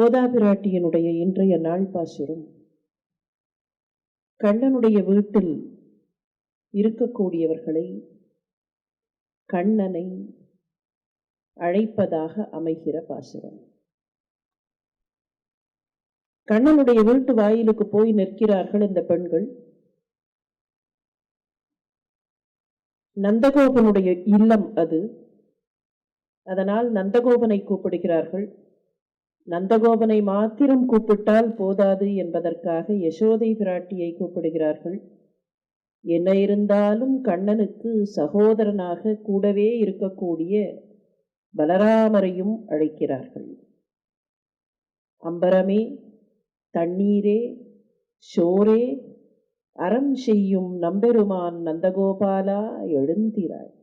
கோதாபிராட்டியனுடைய இன்றைய நாள் பாசுரம் கண்ணனுடைய வீட்டில் இருக்கக்கூடியவர்களை கண்ணனை அழைப்பதாக அமைகிற பாசுரம். கண்ணனுடைய வீட்டு வாயிலுக்கு போய் நிற்கிறார்கள் இந்த பெண்கள். நந்தகோபனுடைய இல்லம் அது. அதனால் நந்தகோபனை கூப்பிடுகிறார்கள். நந்தகோபனை மாத்திரம் கூப்பிட்டால் போதாது என்பதற்காக யசோதை பிராட்டியை கூப்பிடுகிறார்கள். என்ன இருந்தாலும் கண்ணனுக்கு சகோதரனாக கூடவே இருக்கக்கூடிய பலராமரையும் அழைக்கிறார்கள். அம்பரமே, தண்ணீரே, சோரே, அறம் செய்யும் நம்பெருமான் நந்தகோபாலா எழுந்திராய்.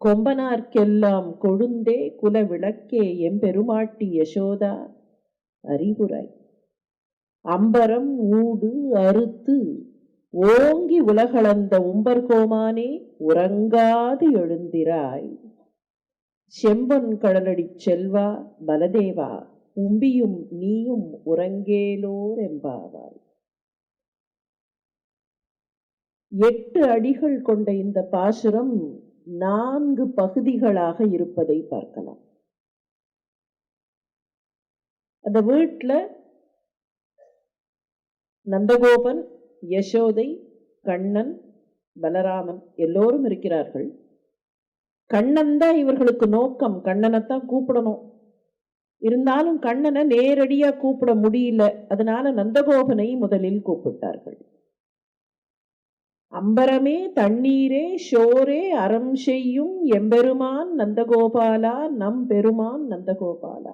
கொம்பனார்க்கெல்லாம் கொழுந்தே குல விளக்கே எம்பெருமாட்டி யசோதா அறிவுராய். அம்பரம் ஊடு அறுத்து ஓங்கி உலகளந்த உம்பர்கோமானே உறங்காது எழுந்திராய். செம்பொன் கடலடி செல்வா பலதேவா உம்பியும் நீயும் உறங்கேலோர் எம்பாவாய். 8 அடிகள் கொண்ட இந்த பாசுரம் 4 பகுதிகளாக இருப்பதை பார்க்கலாம். அந்த வீட்டில் நந்தகோபன், யசோதை, கண்ணன், பலராமன் எல்லோரும் இருக்கிறார்கள். கண்ணன் தான் இவர்களுக்கு நோக்கம். கண்ணனைத்தான் கூப்பிடணும். இருந்தாலும் கண்ணனை நேரடியா கூப்பிட முடியல. அதனால நந்தகோபனை முதலில் கூப்பிட்டார்கள். அம்பரமே, தண்ணீரே, ஷோரே, அறம் செய்யும் எம்பெருமான் நந்தகோபாலா நம் பெருமான் நந்தகோபாலா.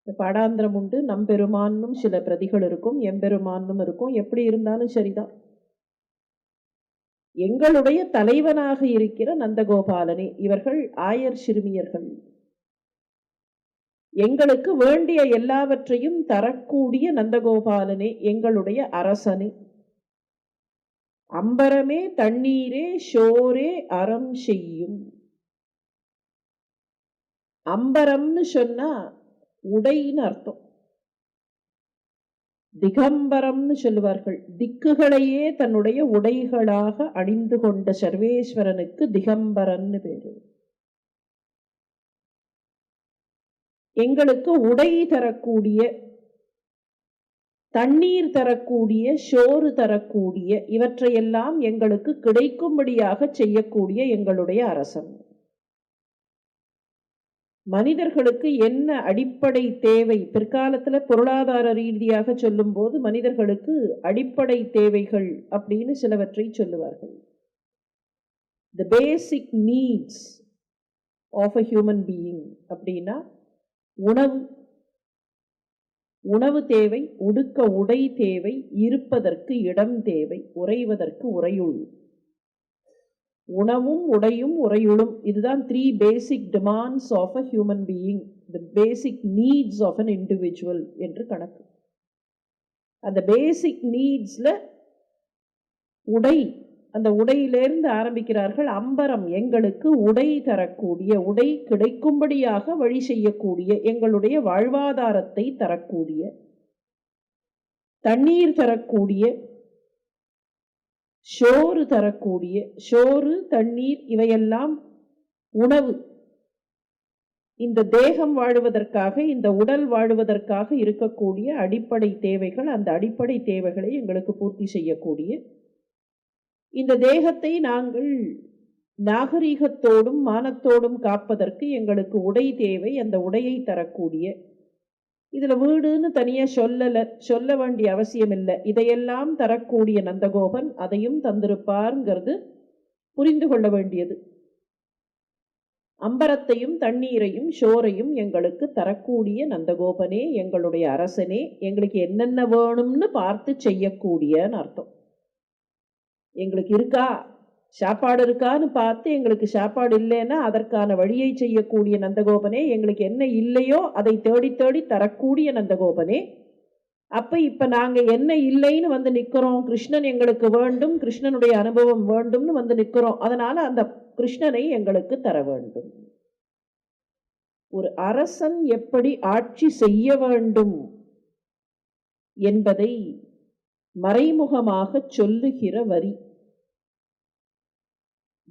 இந்த பாடாந்திரம் உண்டு. நம் பெருமானும் சில பிரதிகள் இருக்கும், எம்பெருமானும் இருக்கும். எப்படி இருந்தாலும் சரிதான். எங்களுடைய தலைவனாக இருக்கிற நந்தகோபாலனே. இவர்கள் ஆயர் சிறுமியர்கள். எங்களுக்கு வேண்டிய எல்லாவற்றையும் தரக்கூடிய நந்தகோபாலனே, எங்களுடைய அரசனே. அம்பரமே, தண்ணீரே, ஷோரே, அறம் செய்யும். அம்பரம்னு சொன்னா உடைன்னு அர்த்தம். திகம்பரம்னு சொல்லுவார்கள். திக்குகளையே தன்னுடைய உடைகளாக அணிந்து கொண்ட சர்வேஸ்வரனுக்கு திகம்பரன்னு பேரு. எங்களுக்கு உடை தரக்கூடிய, தண்ணீர் தரக்கூடிய, சோறு தரக்கூடிய, இவற்றையெல்லாம் எங்களுக்கு கிடைக்கும்படியாக செய்யக்கூடிய எங்களுடைய அரசன். மனிதர்களுக்கு என்ன அடிப்படை தேவை? பிற்காலத்துல பொருளாதார ரீதியாக சொல்லும் போது மனிதர்களுக்கு அடிப்படை தேவைகள் அப்படின்னு சிலவற்றை சொல்லுவார்கள். The basic needs of a human being அப்படின்னா உணவு, உணவு தேவை, உடுக்க உடை தேவை, இருப்பதற்கு இடம் தேவை, உறைவதற்கு உறையுள். உணவும் உடையும் உறையுளும், இதுதான் 3 basic demands of a human being, the basic needs of an individual என்று கணக்கு. அந்த பேசிக் நீட்ஸ்ல உடை, அந்த உடையிலிருந்து ஆரம்பிக்கிறார்கள். அம்பரம், எங்களுக்கு உடை தரக்கூடிய, உடை கிடைக்கும்படியாக வழி செய்யக்கூடிய, எங்களுடைய வாழ்வாதாரத்தை தரக்கூடிய. தண்ணீர் தரக்கூடிய, சோறு தரக்கூடிய. சோறு, தண்ணீர் இவையெல்லாம் உணவு. இந்த தேகம் வாழுவதற்காக, இந்த உடல் வாழுவதற்காக இருக்கக்கூடிய அடிப்படை தேவைகள். அந்த அடிப்படை தேவைகளை எங்களுக்கு பூர்த்தி செய்யக்கூடிய, இந்த தேகத்தை நாங்கள் நாகரீகத்தோடும் மானத்தோடும் காப்பதற்கு எங்களுக்கு உடை தேவை. அந்த உடையை தரக்கூடிய, இதுல வீடுன்னு தனியா சொல்ல வேண்டிய அவசியம் இல்லை. இதையெல்லாம் தரக்கூடிய நந்தகோபன் அதையும் தந்திருப்பார்ங்கிறது புரிந்து கொள்ள வேண்டியது. அம்பரத்தையும் தண்ணீரையும் சோரையும் எங்களுக்கு தரக்கூடிய நந்தகோபனே, எங்களுடைய அரசனே, எங்களுக்கு என்னென்ன வேணும்னு பார்த்து செய்யக்கூடியன்னு அர்த்தம். எங்களுக்கு இருக்கா, சாப்பாடு இருக்கான்னு பார்த்து, எங்களுக்கு சாப்பாடு இல்லைன்னா அதற்கான வழியை செய்யக்கூடிய நந்தகோபனே, எங்களுக்கு என்ன இல்லையோ அதை தேடி தேடி தரக்கூடிய நந்தகோபனே. அப்ப இப்ப நாங்க என்ன இல்லைன்னு வந்து நிக்கிறோம், கிருஷ்ணன் எங்களுக்கு வேண்டும், கிருஷ்ணனுடைய அனுபவம் வேண்டும்னு வந்து நிக்கிறோம். அதனால அந்த கிருஷ்ணனை எங்களுக்கு தர வேண்டும். ஒரு அரசன் எப்படி ஆட்சி செய்ய வேண்டும் என்பதை மறைமுகமாக சொல்லுகிற வரி.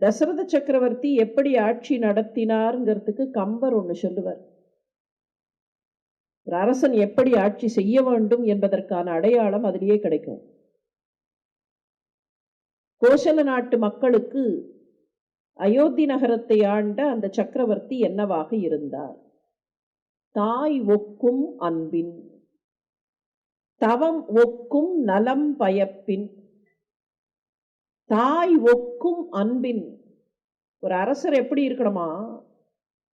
தசரத சக்கரவர்த்தி எப்படி ஆட்சி நடத்தினார்ங்கிறதுக்கு கம்பர் ஒன்று சொல்லுவார். ஒரு அரசன் எப்படி ஆட்சி செய்ய வேண்டும் என்பதற்கான அடையாளம் அதிலேயே கிடைக்கும். கோசல நாட்டு மக்களுக்கு அயோத்தி நகரத்தை ஆண்ட அந்த சக்கரவர்த்தி என்னவாக இருந்தார்? தாய் ஒக்கும் அன்பின், தவம் ஒக்கும் நலம் பயப்பின். தாய் ஒக்கும் அன்பின். ஒரு அரசர் எப்படி இருக்கணுமா?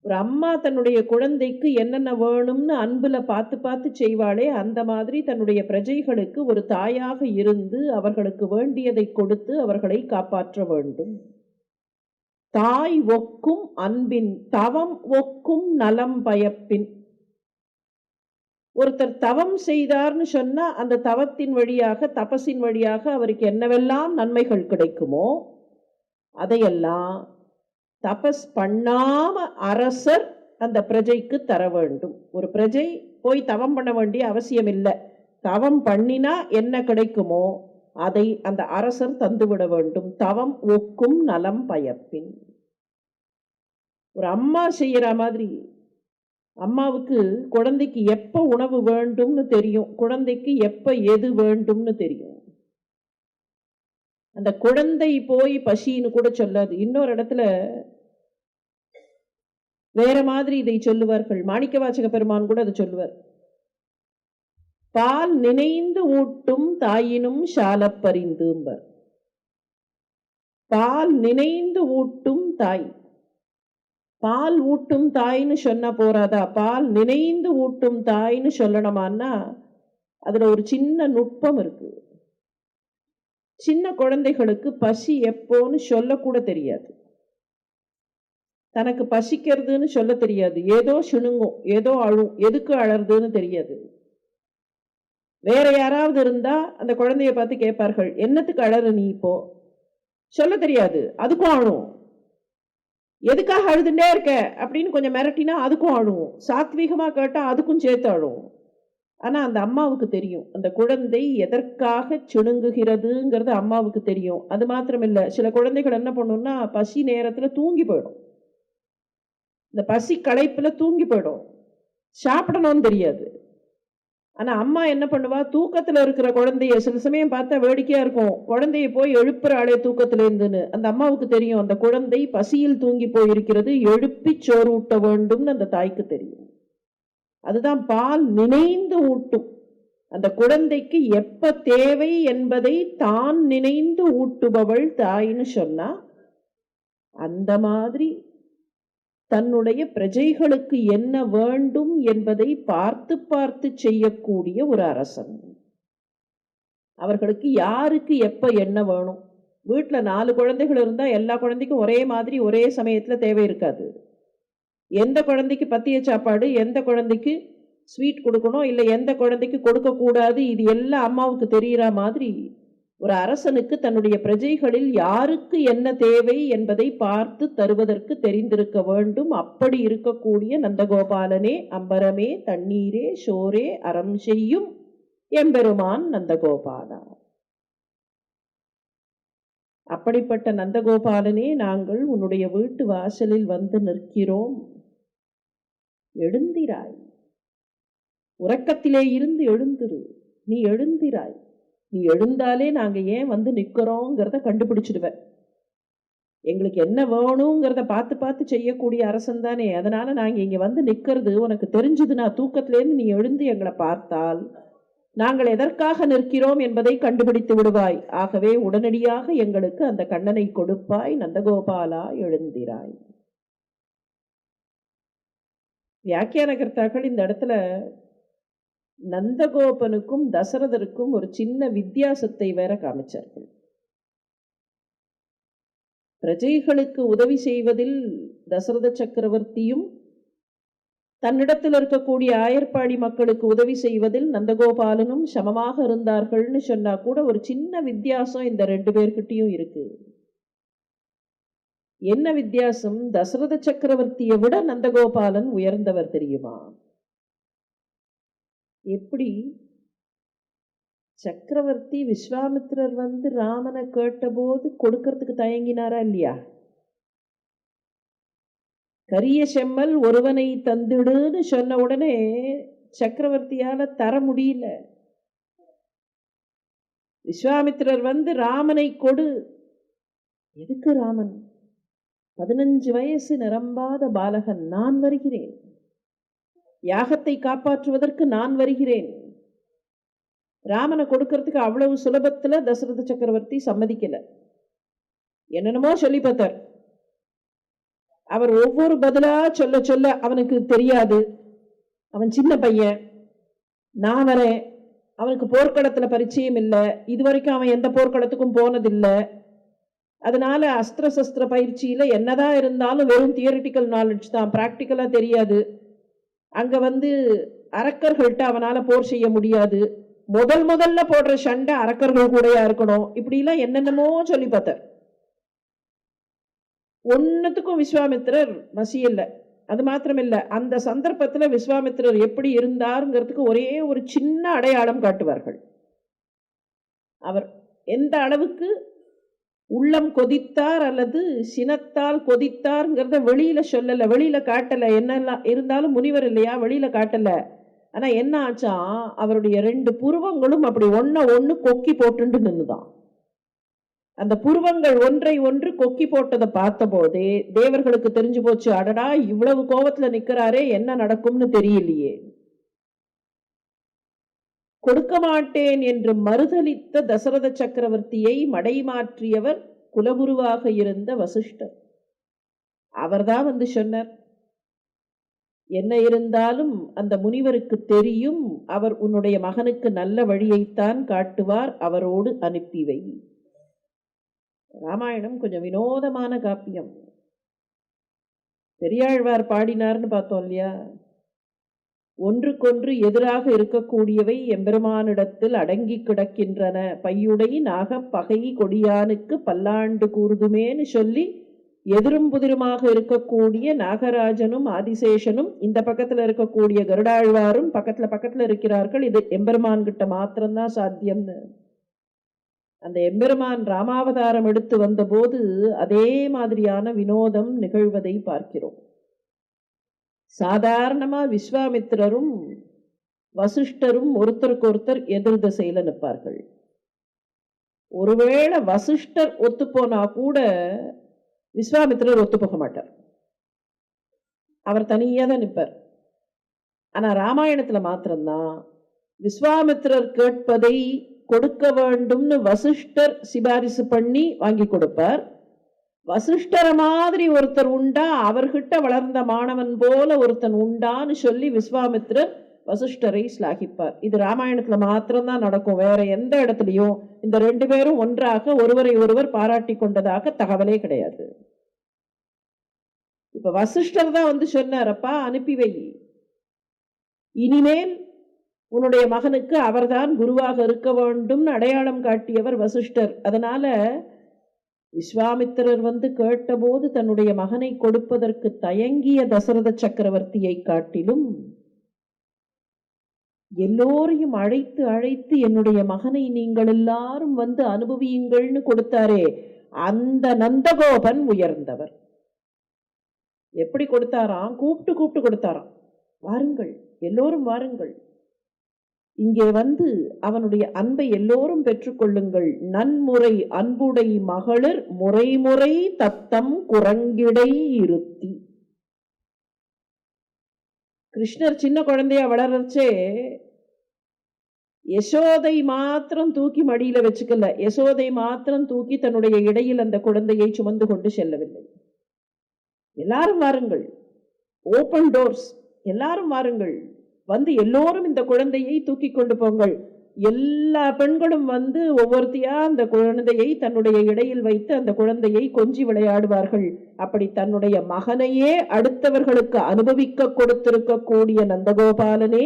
ஒரு அம்மா தன்னுடைய குழந்தைக்கு என்னென்ன வேணும்னு அன்புல பார்த்து பார்த்து செய்வாளே, அந்த மாதிரி தன்னுடைய பிரஜைகளுக்கு ஒரு தாயாக இருந்து அவர்களுக்கு வேண்டியதை கொடுத்து அவர்களை காப்பாற்ற வேண்டும். தாய் ஒக்கும் அன்பின், தவம் ஒக்கும் நலம் பயப்பின். ஒருத்தர் தவம் செய்தார்னு சொன்னா அந்த தவத்தின் வழியாக, தபசின் வழியாக அவருக்கு என்னவெல்லாம் நன்மைகள் கிடைக்குமோ அதையெல்லாம் தபஸ் பண்ணாம அரசர் அந்த பிரஜைக்கு தர வேண்டும். ஒரு பிரஜை போய் தவம் பண்ண வேண்டிய அவசியம் இல்லை. தவம் பண்ணினா என்ன கிடைக்குமோ அதை அந்த அரசர் தந்துவிட வேண்டும். தவம் ஒக்கும் நலம் பயப்பின். ஒரு அம்மா செய்யற மாதிரி, அம்மாவுக்கு குழந்தைக்கு எப்ப உணவு வேண்டும்னு தெரியும், குழந்தைக்கு எப்ப எது வேண்டும்னு தெரியும். அந்த குழந்தை போய் பசின்னு கூட சொல்லாது. இன்னொரு இடத்துல வேற மாதிரி இதை சொல்லுவார்கள். மாணிக்கவாசக பெருமான் கூட அதை சொல்லுவார். பால் நினைந்து ஊட்டும் தாயினும் சாலப்பறிந்தும்பர். பால் நினைந்து ஊட்டும் தாய். பால் ஊட்டும் தாய்ன்னு சொன்னா போறாதா, பால் நினைந்து ஊட்டும் தாய்ன்னு சொல்லணுமான்னா அதுல ஒரு சின்ன நுட்பம் இருக்கு. சின்ன குழந்தைகளுக்கு பசி எப்போன்னு சொல்லக்கூட தெரியாது. தனக்கு பசிக்கிறதுன்னு சொல்ல தெரியாது. ஏதோ சிணுங்கும், ஏதோ அழும், எதுக்கு அழறதுன்னு தெரியாது. வேற யாராவது இருந்தா அந்த குழந்தைய பார்த்து கேட்பார்கள், என்னத்துக்கு அழறு நீ இப்போ? சொல்ல தெரியாது, அதுக்கும் அழும். எதுக்காக அழுதுண்டே இருக்க அப்படின்னு கொஞ்சம் மிரட்டினா அதுக்கும் அழும். சாத்வீகமா கேட்டா அதுக்கும் சேர்த்து அழும். ஆனா அந்த அம்மாவுக்கு தெரியும் அந்த குழந்தை எதற்காக சிணுங்குகிறதுங்கிறது அம்மாவுக்கு தெரியும். அது மாத்திரம் இல்ல, சில குழந்தைகள் என்ன பண்ணும்னா பசி நேரத்துல தூங்கி போயிடும். இந்த பசி களைப்புல தூங்கி போயிடும், சாப்பிடணும்னு தெரியாது. ஆனா அம்மா என்ன பண்ணுவா, தூக்கத்துல இருக்கிற குழந்தைய சில சமயம் பார்த்தா வேடிக்கையா இருக்கும், குழந்தைய போய் எழுப்புற ஆளே தூக்கத்துல இருந்துன்னு. அந்த அம்மாவுக்கு தெரியும் அந்த குழந்தை பசியில் தூங்கி போயிருக்கிறது, எழுப்பி சோறு ஊட்ட வேண்டும்னு அந்த தாய்க்கு தெரியும். அதுதான் பால் நினைந்து ஊட்டும். அந்த குழந்தைக்கு எப்ப தேவை என்பதை தான் நினைந்து ஊட்டுபவள் தாயின்னு சொன்னா, அந்த மாதிரி தன்னுடைய பிரஜைகளுக்கு என்ன வேண்டும் என்பதை பார்த்து பார்த்து செய்யக்கூடிய ஒரு அரசன். அவர்களுக்கு யாருக்கு எப்ப என்ன வேணும். வீட்டுல 4 குழந்தைகள் இருந்தா எல்லா குழந்தைக்கும் ஒரே மாதிரி ஒரே சமயத்துல தேவை இருக்காது. எந்த குழந்தைக்கு பத்திய சாப்பாடு, எந்த குழந்தைக்கு ஸ்வீட் கொடுக்கணும், இல்லை எந்த குழந்தைக்கு கொடுக்க கூடாது, இது எல்லாம் அம்மாவுக்கு தெரிகிற மாதிரி ஒரு அரசனுக்கு தன்னுடைய பிரஜைகளில் யாருக்கு என்ன தேவை என்பதை பார்த்து தருவதற்கு தெரிந்திருக்க வேண்டும். அப்படி இருக்கக்கூடிய நந்தகோபாலனே அம்பரமே தண்ணீரே சோரே அறம் செய்யும் எம்பெருமான் நந்தகோபாலா. அப்படிப்பட்ட நந்தகோபாலனே நாங்கள் உன்னுடைய வீட்டு வாசலில் வந்து நிற்கிறோம். எழுந்திராய், உறக்கத்திலே இருந்து எழுந்திரு, நீ எழுந்திராய். நீ எழுந்தாலே நாங்க ஏன் வந்து நிக்கிறோங்கிறத கண்டுபிடிச்சிடுவேன். எங்களுக்கு என்ன வேணுங்கிறத பார்த்து பார்த்து செய்யக்கூடிய அரசன் தானே. அதனால நாங்க இங்க வந்து நிக்கிறது உனக்கு தெரிஞ்சதுன்னா, தூக்கத்திலேருந்து நீ எழுந்து எங்களை பார்த்தால் நாங்கள் எதற்காக நிற்கிறோம் என்பதை கண்டுபிடித்து விடுவாய். ஆகவே உடனடியாக எங்களுக்கு அந்த கண்ணனை கொடுப்பாய். நந்தகோபாலா எழுந்திராய். வியாக்கியான கர்த்தாக்கள் இந்த இடத்துல நந்தகோபனுக்கும் தசரதருக்கும் ஒரு சின்ன வித்தியாசத்தை வேற காமிச்சார்கள். பிரஜைகளுக்கு உதவி செய்வதில் தசரத சக்கரவர்த்தியும், தன்னிடத்தில் இருக்கக்கூடிய ஆயர்பாடி மக்களுக்கு உதவி செய்வதில் நந்தகோபாலனும் சமமாக இருந்தார்கள்னு சொன்னா கூட ஒரு சின்ன வித்தியாசம் இந்த 2 பேர்கிட்டையும் இருக்கு. என்ன வித்தியாசம்? தசரத சக்கரவர்த்தியை விட நந்தகோபாலன் உயர்ந்தவர் தெரியுமா? எப்படி? சக்கரவர்த்தி விஸ்வாமித்திரர் வந்து ராமனை கேட்டபோது கொடுக்கறதுக்கு தயங்கினாரா இல்லையா? கரிய செம்மல் ஒருவனை தந்திடுன்னு சொன்ன உடனே சக்கரவர்த்தியால தர முடியல. விஸ்வாமித்திரர் வந்து ராமனை கொடு. எதுக்கு ராமன்? 15 வயசு நிரம்பாத பாலகன். நான் வருகிறேன், யாகத்தை காப்பாற்றுவதற்கு நான் வருகிறேன். ராமனை கொடுக்கறதுக்கு அவ்வளவு சுலபத்துல தசரத சக்கரவர்த்தி சம்மதிக்கல. என்னென்னமோ சொல்லி பார்த்தார். அவர் ஒவ்வொரு பதிலா சொல்ல சொல்ல அவனுக்கு தெரியாது, அவன் சின்ன பையன், நான் வரேன், அவனுக்கு போர்க்களத்துல பரிச்சயம் இல்லை, இதுவரைக்கும் அவன் எந்த போர்க்களத்துக்கும் போனதில்லை. அதனால அஸ்திர சஸ்திர பயிற்சியில என்னதான் இருந்தாலும் வெறும் தியரிட்டிக்கல் நாலேஜ் தான், பிராக்டிக்கலா தெரியாது. அங்க வந்து அரக்கர்கள்ட்ட அவனால போர் செய்ய முடியாது. முதல்ல போடுற சண்டை அரக்கர்கள் கூடயா இருக்கணும். இப்படி எல்லாம் என்னென்னமோ சொல்லி பார்த்தார். ஒன்னுத்துக்கும் விஸ்வாமித்திரர் மசியல்ல. அது மாத்திரமில்ல, அந்த சந்தர்ப்பத்துல விஸ்வாமித்திரர் எப்படி இருந்தாருங்கிறதுக்கு ஒரே ஒரு சின்ன அடையாளம் காட்டுவார்கள். அவர் எந்த அளவுக்கு உள்ளம் கொதித்தார் அல்லது சினத்தால் கொதித்தார்ங்கிறத வெளியில சொல்லல, வெளியில காட்டல. என்னெல்லாம் இருந்தாலும் முனிவர் இல்லையா, வெளியில காட்டல. ஆனா என்ன ஆச்சா, அவருடைய 2 புருவங்களும் அப்படி ஒண்ணு கொக்கி போட்டு நின்னுதான். அந்த புருவங்கள் ஒன்றை ஒன்று கொக்கி போட்டதை பார்த்த போதே தேவர்களுக்கு தெரிஞ்சு போச்சு, அடடா இவ்வளவு கோபத்துல நிக்கிறாரே, என்ன நடக்கும்னு தெரியலையே. கொடுக்க மாட்டேன் என்று மறுதலித்த தசரத சக்கரவர்த்தியை மடை மாற்றியவர் குலகுருவாக இருந்த வசிஷ்டர். அவர்தான் வந்து சொன்னார், என்ன இருந்தாலும் அந்த முனிவருக்கு தெரியும், அவர் உன்னுடைய மகனுக்கு நல்ல வழியைத்தான் காட்டுவார், அவரோடு அனுப்பி வை. ராமாயணம் கொஞ்சம் வினோதமான காப்பியம். பெரியாழ்வார் பாடினார்னு பார்த்தோம் இல்லையா? ஒன்றுக்கொன்று எதிராக இருக்கக்கூடியவை எம்பெருமானிடத்தில் அடங்கி கிடக்கின்றன, பையுடை நாக பகை கொடியானுக்கு பல்லாண்டு கூறுதுமேன்னு சொல்லி எதிரும் புதிருமாக இருக்கக்கூடிய நாகராஜனும் ஆதிசேஷனும் இந்த பக்கத்துல இருக்கக்கூடிய கருடாழ்வாரும் பக்கத்துல இருக்கிறார்கள். இது எம்பெருமான் கிட்ட மாத்திரம்தான் சாத்தியம்னு. அந்த எம்பெருமான் ராமாவதாரம் எடுத்து வந்த போது அதே மாதிரியான வினோதம் நிகழ்வதை பார்க்கிறோம். சாதாரணமா விஸ்வாமித்திரரும் வசிஷ்டரும் ஒருத்தருக்கு ஒருத்தர் எதிர் திசையில நிற்பார்கள். ஒருவேளை வசிஷ்டர் ஒத்து போனா கூட விஸ்வாமித்திரர் ஒத்து போக மாட்டார், அவர் தனியா தான் நிற்பார். ஆனா ராமாயணத்துல மாத்திரம்தான் விஸ்வாமித்திரர் கேட்பதை கொடுக்க வேண்டும்னு வசிஷ்டர் சிபாரிசு பண்ணி வாங்கி கொடுப்பார். வசிஷ்டர மாதிரி ஒருத்தர் உண்டா, அவர்கிட்ட வளர்ந்த மாணவன் போல ஒருத்தன் உண்டான்னு சொல்லி விஸ்வாமித்திரர் வசிஷ்டரை ஸ்லாகிப்பார். இது ராமாயணத்துல மாத்திரம்தான் நடக்கும், வேற எந்த இடத்துலயும் இந்த 2 பேரும் ஒன்றாக ஒருவரை ஒருவர் பாராட்டி கொண்டதாக தகவலே கிடையாது. இப்ப வசிஷ்டர் தான் வந்து சொன்னாரப்பா அனுப்பி வை, இனிமேல் உன்னுடைய மகனுக்கு அவர்தான் குருவாக இருக்க வேண்டும் அடையாளம் காட்டியவர் வசிஷ்டர். அதனால விஸ்வாமித்திரர் வந்து கேட்டபோது தன்னுடைய மகனை கொடுப்பதற்கு தயங்கிய தசரத சக்கரவர்த்தியை காட்டிலும் எல்லோரையும் அழைத்து அழைத்து என்னுடைய மகனை நீங்கள் எல்லாரும் வந்து அனுபவியுங்கள்னு கொடுத்தாரே, அந்த நந்தகோபன் உயர்ந்தவர். எப்படி கொடுத்தாராம்? கூப்பிட்டு கொடுத்தாராம், வாருங்கள் எல்லோரும் வாருங்கள், இங்கே வந்து அவனுடைய அன்பை எல்லோரும் பெற்றுக்கொள்ளுங்கள். நன்முறை அன்புடை மகளிர் முறைமுறை தத்தம் குரங்கிடை இருத்தி. கிருஷ்ணர் சின்ன குழந்தையா வளர்ச்சே யசோதை மாத்திரம் தூக்கி மடியில வச்சுக்கல, யசோதை மாத்திரம் தூக்கி தன்னுடைய இடையில் அந்த குழந்தையை சுமந்து கொண்டு செல்லவில்லை. எல்லாரும் வாருங்கள், ஓபன் டோர்ஸ், எல்லாரும் வாருங்கள், வந்து எல்லோரும் இந்த குழந்தையை தூக்கி கொண்டு போங்கள். எல்லா பெண்களும் வந்து ஒவ்வொருத்தியா அந்த குழந்தையை தன்னுடைய இடையில் வைத்து அந்த குழந்தையை கொஞ்சி விளையாடுவார்கள். அப்படி தன்னுடைய மகனையே அடுத்தவர்களுக்கு அனுபவிக்க கொடுத்திருக்கக்கூடிய நந்தகோபாலனே,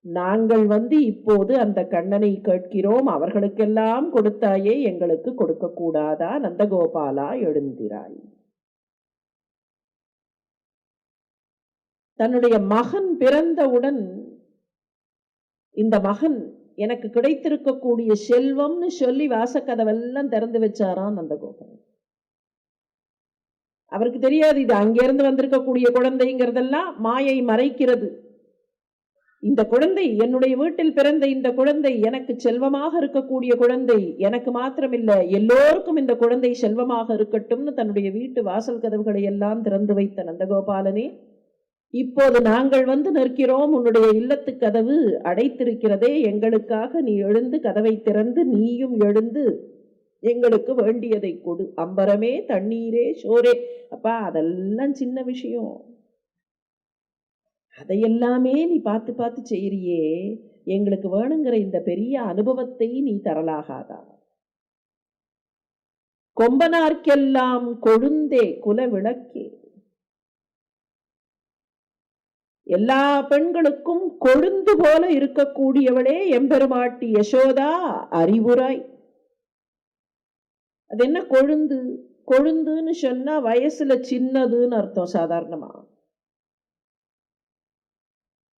நாங்கள் வந்து இப்போது அந்த கண்ணனை கேட்கிறோம், அவர்களுக்கெல்லாம் கொடுத்தாயே, எங்களுக்கு கொடுக்க கூடாதா? நந்தகோபாலா எழுந்திராய். தன்னுடைய மகன் பிறந்தவுடன் இந்த மகன் எனக்கு கிடைத்திருக்கக்கூடிய செல்வம்னு சொல்லி வாசக்கதவெல்லாம் திறந்து வச்சாராம் நந்தகோபன். அவருக்கு தெரியாது இது அங்கிருந்து வந்திருக்கக்கூடிய குழந்தைங்கிறதெல்லாம் மாயை மறைக்கிறது. இந்த குழந்தை என்னுடைய வீட்டில் பிறந்த இந்த குழந்தை எனக்கு செல்வமாக இருக்கக்கூடிய குழந்தை, எனக்கு மாத்திரமில்லை எல்லோருக்கும் இந்த குழந்தை செல்வமாக இருக்கட்டும்னு தன்னுடைய வீட்டு வாசல் கதவுகளை எல்லாம் திறந்து வைத்த நந்தகோபாலனே, இப்போது நாங்கள் வந்து நிற்கிறோம், உன்னுடைய இல்லத்து கதவு அடைத்திருக்கிறதே, எங்களுக்காக நீ எழுந்து கதவை திறந்து நீயும் எழுந்து எங்களுக்கு வேண்டியதை கொடு. அம்பரமே தண்ணீரே சோரே. அப்பா அதெல்லாம் சின்ன விஷயம், அதையெல்லாமே நீ பார்த்து பார்த்து செய்யறியே, எங்களுக்கு வேணுங்கிற இந்த பெரிய அனுபவத்தை நீ தரலாகாதா? கொம்பனார்க்கெல்லாம் கொழுந்தே குல விளக்கே. எல்லா பெண்களுக்கும் கொழுந்து போல இருக்கக்கூடியவளே எம்பெருமாட்டி யசோதா அறிவுராய். அது என்ன கொழுந்து? கொழுந்துன்னு சொன்னா வயசுல சின்னதுன்னு அர்த்தம் சாதாரணமா.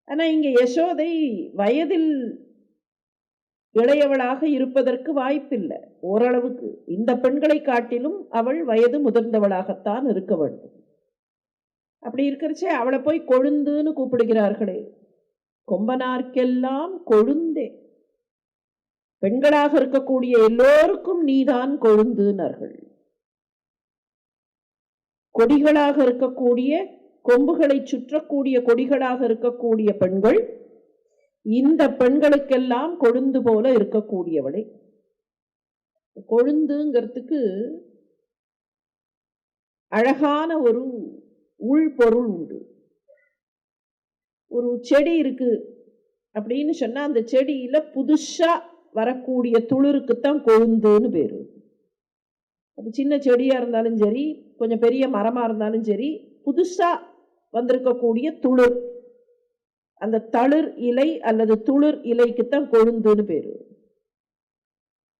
ஆனா இங்க யசோதை வயதில் இளையவளாக இருப்பதற்கு வாய்ப்பில்லை. ஓரளவுக்கு இந்த பெண்களை காட்டிலும் அவள் வயது முதிர்ந்தவளாகத்தான் இருக்க வேண்டும். அப்படி இருக்கிறச்சே அவளை போய் கொழுந்துன்னு கூப்பிடுகிறார்களே. கொம்பனார்க்கெல்லாம் கொழுந்தே, பெண்களாக இருக்கக்கூடிய எல்லோருக்கும் நீதான் கொழுந்துனார்கள். கொடிகளாக இருக்கக்கூடிய, கொம்புகளை சுற்றக்கூடிய கொடிகளாக இருக்கக்கூடிய பெண்கள், இந்த பெண்களுக்கெல்லாம் கொழுந்து போல இருக்கக்கூடியவளை. கொழுந்துங்கிறதுக்கு அழகான ஒரு உள்பொருள் உண்டு. ஒரு செடி இருக்கு அப்படின்னு சொன்னா அந்த செடியில புதுசா வரக்கூடிய துளிருக்குத்தான் கொழுந்துன்னு பேரு. அது சின்ன செடியா இருந்தாலும் சரி, கொஞ்சம் பெரிய மரமா இருந்தாலும் சரி, புதுசா வந்திருக்கக்கூடிய துளிர், அந்த தளிர் இலை அல்லது துளிர் இலைக்குத்தான் கொழுந்துன்னு பேரு.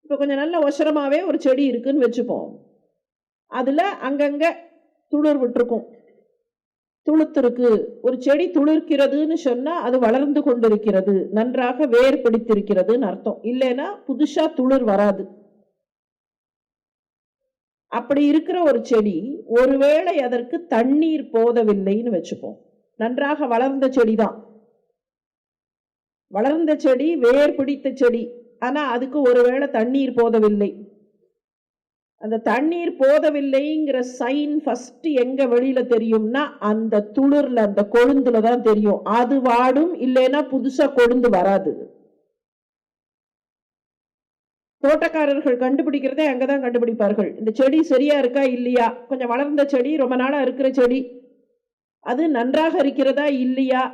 இப்ப கொஞ்சம் நல்ல ஒசரமாவே ஒரு செடி இருக்குன்னு வச்சுப்போம். அதுல அங்கங்க துளிர் விட்டுருக்கும், துளுத்திருக்கு. ஒரு செடி துளிர்க்கிறதுன்னு சொன்னா அது வளர்ந்து கொண்டிருக்கிறது, நன்றாக வேர் பிடித்திருக்கிறதுன்னு அர்த்தம். இல்லைன்னா புதுசா துளிர் வராது. அப்படி இருக்கிற ஒரு செடி ஒருவேளை அதற்கு தண்ணீர் போதவில்லைன்னு வச்சுப்போம். நன்றாக வளர்ந்த செடிதான், வளர்ந்த செடி, வேர் பிடித்த செடி. ஆனா அதுக்கு ஒருவேளை தண்ணீர் போதவில்லை. அந்த தண்ணீர் போதவில்லைங்கிற சைன் ஃபர்ஸ்ட் எங்க வெளியில தெரியும்னா அந்த துளிர்ல, அந்த கொழுந்துல தான் தெரியும். அது வாடும், இல்லைன்னா புதுசா கொழுந்து வராது. தோட்டக்காரர்கள் கண்டுபிடிக்கிறதே அங்கதான் கண்டுபிடிப்பார்கள். இந்த செடி சரியா இருக்கா இல்லையா, கொஞ்சம் வளர்ந்த செடி, ரொம்ப நாளா இருக்கிற செடி, அது நன்றாக இருக்கிறதா இல்லையா,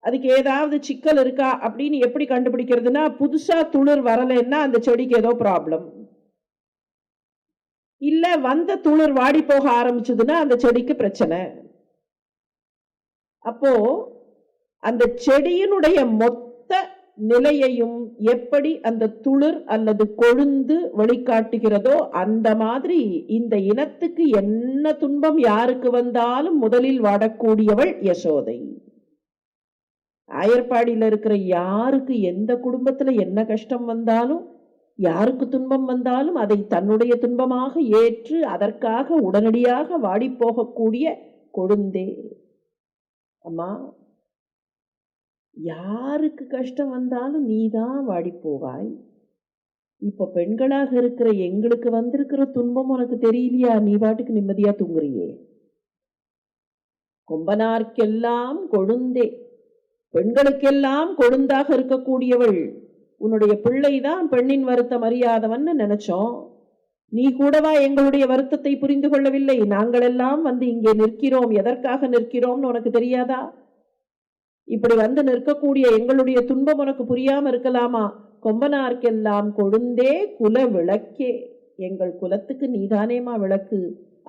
அதுக்கு ஏதாவது சிக்கல் இருக்கா அப்படின்னு எப்படி கண்டுபிடிக்கிறதுனா, புதுசா துளிர் வரலைன்னா அந்த செடிக்கு ஏதோ ப்ராப்ளம். இல்ல வந்த துளிர் வாடி போக ஆரம்பிச்சதுன்னா அந்த செடிக்கு பிரச்சனை. அப்போ அந்த செடியினுடைய மொத்த நிலையையும் எப்படி அந்த துளிர் அல்லது கொழுந்து வெளிக்காட்டுகிறதோ அந்த மாதிரி இந்த இனத்துக்கு என்ன துன்பம் யாருக்கு வந்தாலும் முதலில் வாடக்கூடியவள் யசோதை. ஆயர்பாடியில் இருக்கிற யாருக்கு எந்த குடும்பத்துல என்ன கஷ்டம் வந்தாலும், யாருக்கு துன்பம் வந்தாலும் அதை தன்னுடைய துன்பமாக ஏற்று அதற்காக உடனடியாக வாடி போகக்கூடிய கொழுந்தே. அம்மா, யாருக்கு கஷ்டம் வந்தாலும் நீதான் வாடி போவாய். இப்ப பெண்களாக இருக்கிற எங்களுக்கு வந்திருக்கிற துன்பம் உனக்கு தெரியலையா? நீ பாட்டுக்கு நிம்மதியா தூங்குறியே. கொம்பனார்க்கெல்லாம் கொழுந்தே, பெண்களுக்கெல்லாம் கொழுந்தாக இருக்கக்கூடியவள் உன்னுடைய பிள்ளைதான் பெண்ணின் வருத்தம் அறியாதவன் நினைச்சோம். நீ கூடவா எங்களுடைய வருத்தத்தை புரிந்து கொள்ளவில்லை? நாங்கள் எல்லாம் வந்து இங்கே நிற்கிறோம், எதற்காக நிற்கிறோம்னு உனக்கு தெரியாதா? இப்படி வந்து நிற்கக்கூடிய எங்களுடைய துன்பம் உனக்கு புரியாம இருக்கலாமா? கொம்பனார்க்கெல்லாம் கொழுந்தே குல விளக்கே, எங்கள் குலத்துக்கு நீதானேமா விளக்கு.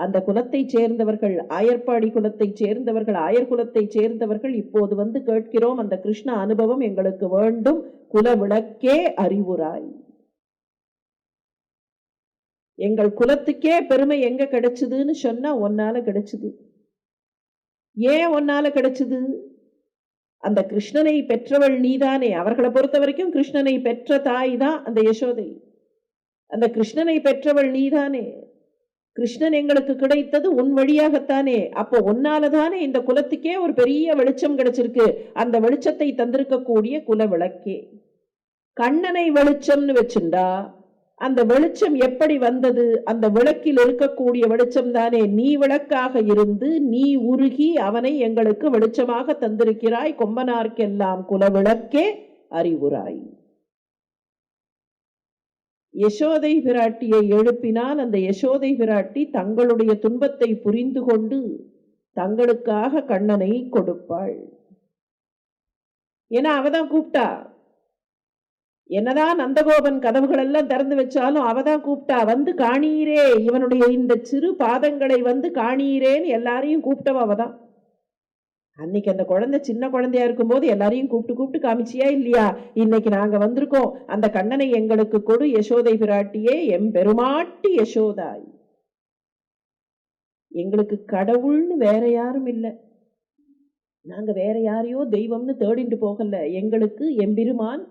அந்த குலத்தை சேர்ந்தவர்கள், ஆயர்பாடி குலத்தை சேர்ந்தவர்கள், ஆயர் குலத்தை சேர்ந்தவர்கள் இப்போது வந்து கேட்கிறோம், அந்த கிருஷ்ண அனுபவம் எங்களுக்கு வேண்டும், குல விளக்கே அறிவுராய். எங்கள் குலத்துக்கே பெருமை எங்க கிடைச்சதுன்னு சொன்னா உன்னால கிடைச்சது. ஏன் உன்னால கிடைச்சது? அந்த கிருஷ்ணனை பெற்றவள் நீதானே. அவர்களை பொறுத்த வரைக்கும் கிருஷ்ணனை பெற்ற தாய் தான் அந்த யசோதை. அந்த கிருஷ்ணனை பெற்றவள் நீதானே. கிருஷ்ணன் எங்களுக்கு கிடைத்தது உன் வழியாகத்தானே. அப்போ உன்னாலதானே இந்த குலத்துக்கே ஒரு பெரிய வெளிச்சம் கிடைச்சிருக்கு. அந்த வெளிச்சத்தை தந்திருக்கக்கூடிய குல விளக்கே. கண்ணனை வெளிச்சம்னு வச்சுண்டா அந்த வெளிச்சம் எப்படி வந்தது? அந்த விளக்கில் இருக்கக்கூடிய வெளிச்சம் தானே. நீ விளக்காக இருந்து நீ உருகி அவனை எங்களுக்கு வெளிச்சமாக தந்திருக்கிறாய். கொம்பனார்க்கெல்லாம் குல விளக்கே அறிவுராய். யசோதை பிராட்டியை எழுப்பினால் அந்த யசோதை பிராட்டி தங்களுடைய துன்பத்தை புரிந்து கொண்டு தங்களுக்காக கண்ணனை கொடுப்பாள். ஏன்னா அவதான் கூப்பிட்டா. என்னதான் நந்தகோபன் கதவுகள் எல்லாம் திறந்து வச்சாலும் அவதான் கூப்பிட்டா. வந்து காணீரே, இவனுடைய இந்த சிறு பாதங்களை வந்து காணீரேன்னு எல்லாரையும் கூப்பிட்டவ அவதான். அன்னைக்கு அந்த குழந்தை சின்ன குழந்தையா இருக்கும்போது எல்லாரையும் கூப்பிட்டு காமிச்சியா இல்லையா? இன்னைக்கு நாங்க வந்திருக்கோம், அந்த கண்ணனை எங்களுக்கு கொடு யசோதை பிராட்டியே, எம்பெருமாட்டி யசோதாய். எங்களுக்கு கடவுள்னு வேற யாரும் இல்லை. நாங்க வேற யாரையோ தெய்வம்னு தேடிட்டு போகல. எங்களுக்கு எம்பெருமான்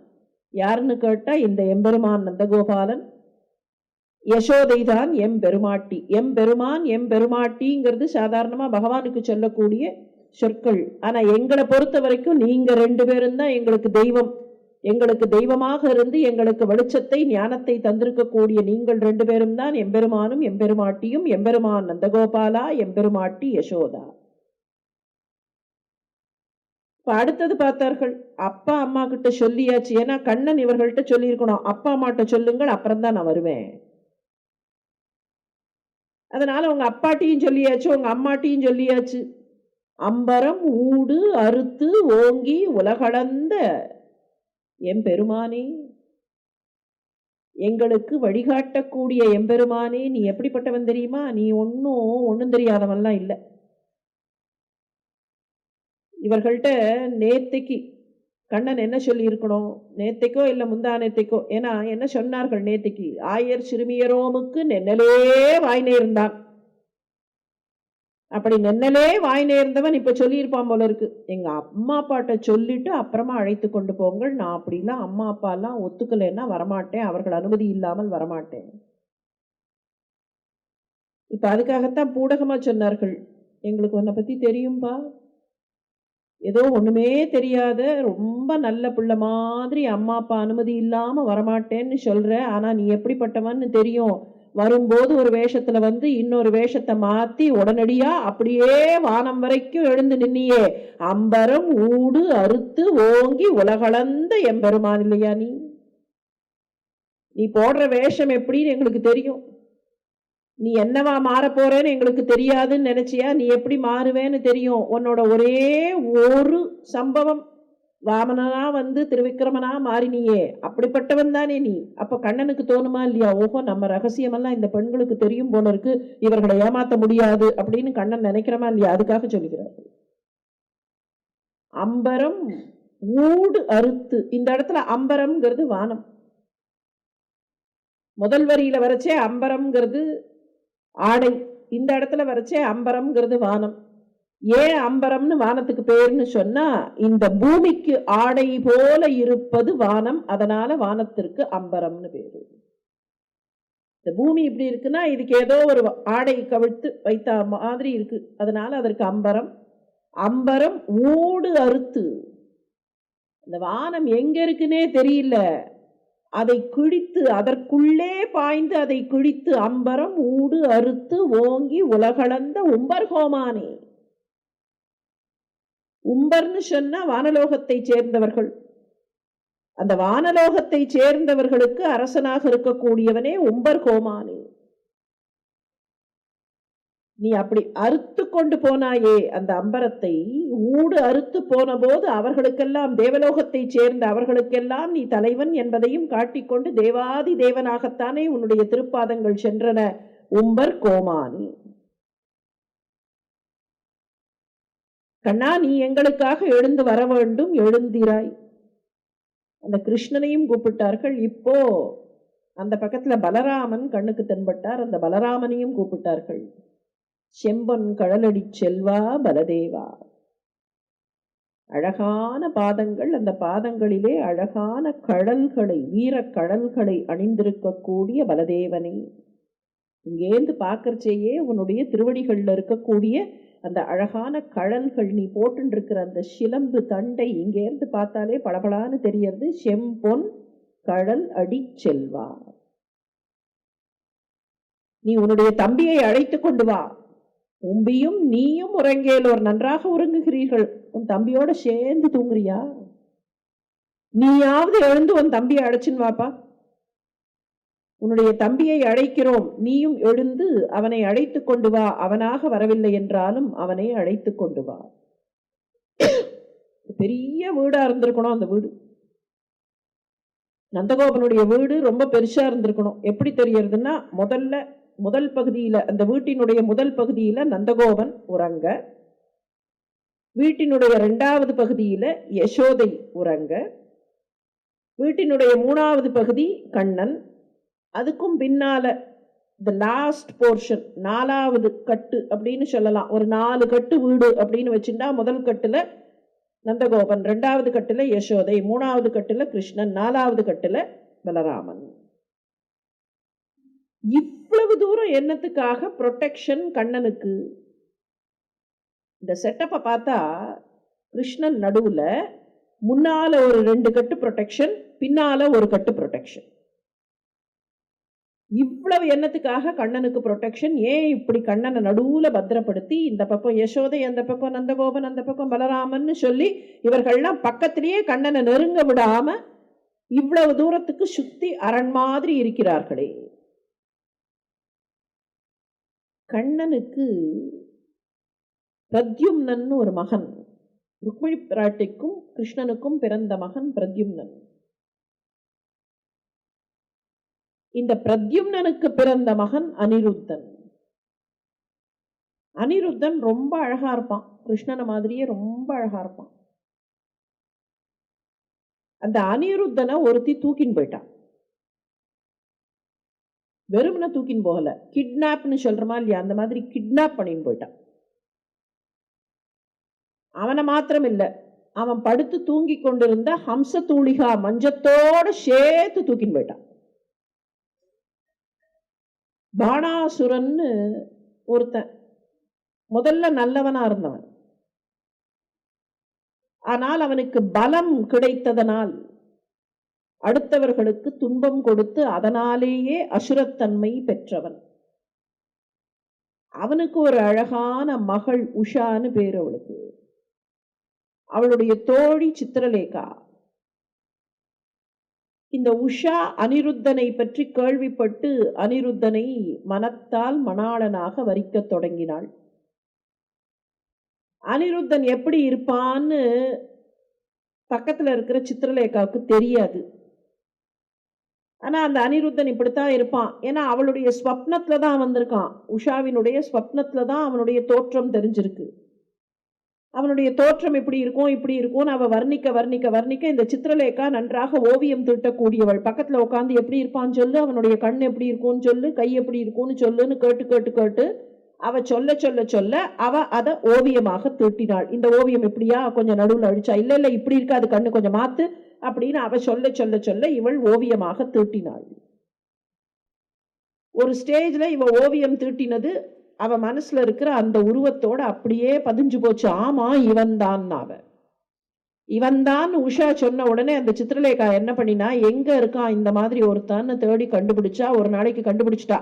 யாருன்னு கேட்டா இந்த எம்பெருமான் நந்தகோபாலன். யசோதை தான் எம்பெருமாட்டி. எம்பெருமான் எம்பெருமாட்டிங்கிறது சாதாரணமா பகவானுக்கு சொல்லக்கூடிய சொற்கள். ஆனா எங்களை பொறுத்த வரைக்கும் நீங்க 2 பேரும் தான் எங்களுக்கு தெய்வம். எங்களுக்கு தெய்வமாக இருந்து எங்களுக்கு வெளிச்சத்தை ஞானத்தை தந்திருக்கக்கூடிய நீங்கள் 2 பேரும் தான் எம்பெருமானும் எம்பெருமாட்டியும். எம்பெருமான் நந்தகோபாலா, எம்பெருமாட்டி யசோதா. இப்ப அடுத்தது பார்த்தார்கள். அப்பா அம்மா கிட்ட சொல்லியாச்சு. ஏன்னா கண்ணன் இவர்கள்ட்ட சொல்லியிருக்கணும், அப்பா அம்மாட்ட சொல்லுங்கள், அப்புறம் தான் நான் வருவேன். அதனால உங்க அப்பாட்டியும் சொல்லியாச்சு, உங்க அம்மாட்டியும் சொல்லியாச்சு. அம்பரம் ஊடு அறுத்து ஓங்கி உலகளந்த எம்பெருமானே, எங்களுக்கு வழிகாட்டக்கூடிய எம்பெருமானே, நீ எப்படிப்பட்டவன் தெரியுமா? நீ ஒன்னும் தெரியாதவன்லாம் இல்லை. இவர்கள்ட்ட நேத்தைக்கு கண்ணன் என்ன சொல்லி இருக்கணும்? நேத்தைக்கோ இல்லை முந்தா நேத்தைக்கோ, ஏன்னா என்ன சொன்னார்கள் நேத்தைக்கு? ஆயர் சிறுமியரோமுக்கு நென்னலே வாய் நேர்ந்தான். அப்படி நென்னலே வாய் நேர்ந்தவன் இப்ப சொல்லியிருப்பான் போல இருக்கு, எங்க அம்மா அப்பாட்ட சொல்லிட்டு அப்புறமா அழைத்து கொண்டு போங்கள், நான் அப்படிலாம் அம்மா அப்பா எல்லாம் ஒத்துக்கலைன்னா வரமாட்டேன், அவர்கள் அனுமதி இல்லாமல் வரமாட்டேன். இப்ப அதுக்காகத்தான் பூடகமா சொன்னார்கள், எங்களுக்கு உன்னை பத்தி தெரியும்பா, ஏதோ ஒண்ணுமே தெரியாத ரொம்ப நல்ல பிள்ளை மாதிரி அம்மா அப்பா அனுமதி இல்லாம வரமாட்டேன்னு சொல்ற. ஆனா நீ எப்படிப்பட்டவன்னு தெரியும். வரும்போது ஒரு வேஷத்துல வந்து இன்னொரு வேஷத்தை மாத்தி உடனடியா அப்படியே வானம் வரைக்கும் எழுந்து நின்னியே. அம்பரம் ஊடு அறுத்து ஓங்கி உலகளந்த எம்பெருமான் இல்லையா நீ? நீ போடுற வேஷம் எப்படின்னு எங்களுக்கு தெரியும். நீ என்னவா மாற போறேன்னு எங்களுக்கு தெரியாதுன்னு நினைச்சியா? நீ எப்படி மாறுவேன்னு தெரியும். உன்னோட ஒரே ஒரு சம்பவம், வாமனா வந்து திருவிக்கிரமனா மாறினியே, அப்படிப்பட்டவன் தானே நீ. அப்ப கண்ணனுக்கு தோணுமா இல்லையா, ஓஹோ நம்ம ரகசியமெல்லாம் இந்த பெண்களுக்கு தெரியும் போல இருக்கு, இவர்களை ஏமாத்த முடியாது அப்படின்னு கண்ணன் நினைக்கிறமா இல்லையா? அதுக்காக சொல்லுகிறார். அம்பரம் ஊடு அறுத்து, இந்த இடத்துல அம்பரம்ங்கிறது வானம். முதல் வரியில வரைச்சே அம்பரம்ங்கிறது ஆடை, இந்த இடத்துல வரைச்சே அம்பரம்ங்கிறது வானம். ஏன் அம்பரம்னு வானத்துக்கு பேர்னு சொன்னா, இந்த பூமிக்கு ஆடை போல இருப்பது வானம், அதனால வானத்திற்கு அம்பரம்னு பேரு. இந்த பூமி இப்படி இருக்குன்னா இதுக்கு ஏதோ ஒரு ஆடை கவிழ்த்து வைத்த மாதிரி இருக்கு, அதனால அதற்கு அம்பரம். அம்பரம் ஊடு அறுத்து, இந்த வானம் எங்க இருக்குன்னே தெரியல, அதை கிழித்து அதற்குள்ளே பாய்ந்து அதை கிழித்து அம்பரம் ஊடு அறுத்து ஓங்கி உலகளந்த உம்பர்கோமானே. உம்பர்னு சொன்னா வானலோகத்தை சேர்ந்தவர்கள். அந்த வானலோகத்தை சேர்ந்தவர்களுக்கு அரசனாக இருக்கக்கூடியவனே உம்பர்கோமானே. நீ அப்படி அறுத்து கொண்டு போனாயே அந்த அம்பரத்தை, ஊடு அறுத்து போன போது அவர்களுக்கெல்லாம், தேவலோகத்தை சேர்ந்த அவர்களுக்கெல்லாம் நீ தலைவன் என்பதையும் காட்டிக்கொண்டு தேவாதி தேவனாகத்தானே உன்னுடைய திருப்பாதங்கள் சென்றன. உம்பர் கோமானி, கண்ணா நீ எங்களுக்காக எழுந்து வர வேண்டும், எழுந்திராய். அந்த கிருஷ்ணனையும் கூப்பிட்டார்கள். இப்போ அந்த பக்கத்துல பலராமன் கண்ணுக்கு தென்பட்டார், அந்த பலராமனையும் கூப்பிட்டார்கள். செம்பொன் கடலடி செல்வா பலதேவா. அழகான பாதங்கள், அந்த பாதங்களிலே அழகான கடல்களை, வீர கடல்களை அணிந்திருக்கக்கூடிய பலதேவனே, இங்கேந்து பார்க்கறச்சேயே உன்னுடைய திருவடிகள்ல இருக்கக்கூடிய அந்த அழகான கடல்கள், நீ போட்டு இருக்கிற அந்த சிலம்பு தண்டை இங்கேருந்து பார்த்தாலே பளபளான்னு தெரியறது. செம்பொன் கடல் அடி செல்வா, நீ உன்னுடைய தம்பியை அழைத்து கொண்டு வா. உம்பியும் நீயும் உறங்கேலோர், நன்றாக உறங்குகிறீர்கள், உன் தம்பியோட சேர்ந்து தூங்குறியா? நீயாவது எழுந்து உன் தம்பியை அழைச்சின்னு வாப்பா. உன்னுடைய தம்பியை அழைக்கிறோம், நீயும் எழுந்து அவனை அழைத்து கொண்டு வா. அவனாக வரவில்லை என்றாலும் அவனை அழைத்து கொண்டு வா. பெரிய வீடா இருந்திருக்கணும் அந்த வீடு. நந்தகோபனுடைய வீடு ரொம்ப பெருசா இருந்திருக்கணும். எப்படி தெரியறதுன்னா, முதல் பகுதியில, அந்த வீட்டினுடைய முதல் பகுதியில நந்தகோபன் உறங்க, வீட்டினுடைய 2வது பகுதியில யசோதை உறங்க, வீட்டினுடைய 3வது பகுதி கண்ணன், அதுக்கும் பின்னால த லாஸ்ட் போர்ஷன் 4வது கட்டு அப்படின்னு சொல்லலாம். ஒரு 4 கட்டு வீடு அப்படின்னு வச்சுட்டா, முதல் கட்டுல நந்தகோபன், 2வது கட்டுல யசோதை, 3வது கட்டுல கிருஷ்ணன், 4வது கட்டுல பலராமன். இவ்வளவு தூரம் என்னத்துக்காக ப்ரொடெக்ஷன் கண்ணனுக்கு? இந்த செட்டப்பை பார்த்தா கிருஷ்ணன் நடுவுல, முன்னால ஒரு 2 கட்டு ப்ரொடெக்ஷன், பின்னால ஒரு கட்டு ப்ரொடெக்ஷன். இவ்வளவு என்னத்துக்காக கண்ணனுக்கு ப்ரொடெக்ஷன்? ஏன் இப்படி கண்ணனை நடுவுல பத்திரப்படுத்தி, இந்த பக்கம் யசோதை, அந்த பக்கம் நந்தகோபன், அந்த பக்கம் பலராமன் சொல்லி இவர்கள்லாம் பக்கத்திலேயே கண்ணனை நெருங்க விடாம இவ்வளவு தூரத்துக்கு சுத்தி அரண் மாதிரி இருக்கிறார்களே? கண்ணனுக்கு பிரத்யும்னன் ஒரு மகன், ருக்மிணி பிராட்டிக்கும் கிருஷ்ணனுக்கும் பிறந்த மகன் பிரத்யும்னன். இந்த பிரத்யும்னனுக்கு பிறந்த மகன் அனிருத்தன். அனிருத்தன் ரொம்ப அழகா இருப்பான், கிருஷ்ணனை மாதிரியே ரொம்ப அழகா இருப்பான். அந்த அனிருத்தனை ஒருத்தி தூக்கின்னு போயிட்டான். வெறுமனை தூக்கின்னு போகல, கிட்னாப்னு சொல்றமா இல்லையா, அந்த மாதிரி கிட்னாப் பண்ணின்னு போயிட்டான். அவனை மாத்திரம் இல்ல, அவன் படுத்து தூங்கி கொண்டிருந்த ஹம்ச தூளிகா மஞ்சத்தோட சேர்த்து தூக்கின்னு போயிட்டான். பாணாசுரன்னு ஒருத்தன் முதல்ல நல்லவனா இருந்தவன். ஆனால் அவனுக்கு பலம் கிடைத்ததனால் அடுத்தவர்களுக்கு துன்பம் கொடுத்து அதனாலேயே அசுரத்தன்மை பெற்றவன். அவனுக்கு ஒரு அழகான மகள் உஷான்னு பேரு அவளுக்கு. அவளுடைய தோழி சித்திரலேகா. இந்த உஷா அனிருத்தனை பற்றி கேள்விப்பட்டு அனிருத்தனை மனத்தால் மணாளனாக வரிக்க தொடங்கினாள். அனிருத்தன் எப்படி இருப்பான்னு பக்கத்துல இருக்கிற சித்திரலேகாவுக்கு தெரியாது. ஆனா அந்த அனிருத்தன் இப்படித்தான் இருப்பான். ஏன்னா அவளுடைய ஸ்வப்னத்துல தான் வந்திருக்கான். உஷாவினுடைய ஸ்வப்னத்துல தான் அவனுடைய தோற்றம் தெரிஞ்சிருக்கு. அவனுடைய தோற்றம் இப்படி இருக்கும் அவ வர்ணிக்க இந்த சித்திரலேகா நன்றாக ஓவியம் தீட்டக்கூடியவள். பக்கத்துல உட்காந்து எப்படி இருப்பான்னு சொல்லு, அவனுடைய கண் எப்படி இருக்கும்னு சொல்லு, கை எப்படி இருக்கும்னு சொல்லுன்னு கேட்டு அவ சொல்ல அவ அதை ஓவியமாக தீட்டினாள். இந்த ஓவியம் எப்படியா, கொஞ்சம் நடுவில் அழிச்சா, இல்ல இப்படி இருக்காது, கண்ணு கொஞ்சம் மாத்து அப்படின்னு அவ சொல்ல இவள் ஓவியமாக தீட்டினாள். ஒரு ஸ்டேஜ்ல இவ ஓவியம் தீட்டினது அவ மனசுல இருக்கிற அந்த உருவத்தோட அப்படியே பதிஞ்சு போச்சு. ஆமா, இவன் தான் உஷா சொன்ன உடனே அந்த சித்திரலேகா என்ன பண்ணினா, எங்க இருக்கான் இந்த மாதிரி ஒருத்தான்னு தேடி கண்டுபிடிச்சா. ஒரு நாளைக்கு கண்டுபிடிச்சிட்டா.